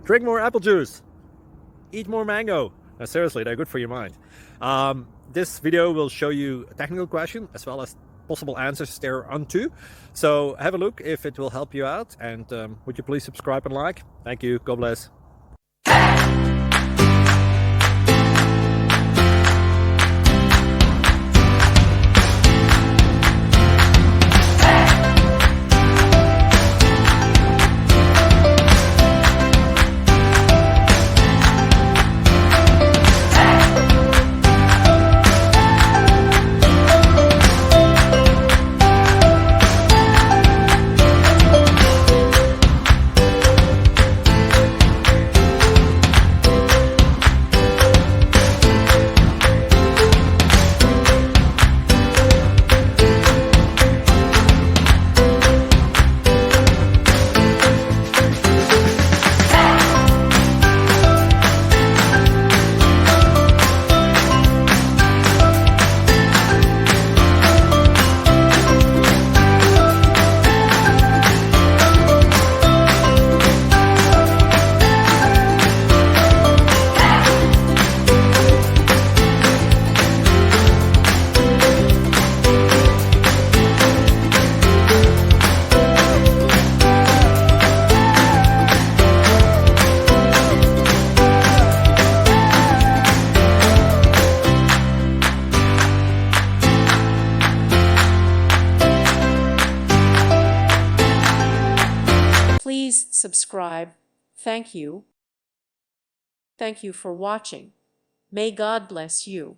Drink more apple juice. Eat more mango. Seriously, they're good for your mind. This video will show you a technical question as well as possible answers thereunto. So have a look if it will help you out, and would you please subscribe and like? Thank you. God bless. Please subscribe. Thank you. Thank you for watching. May God bless you.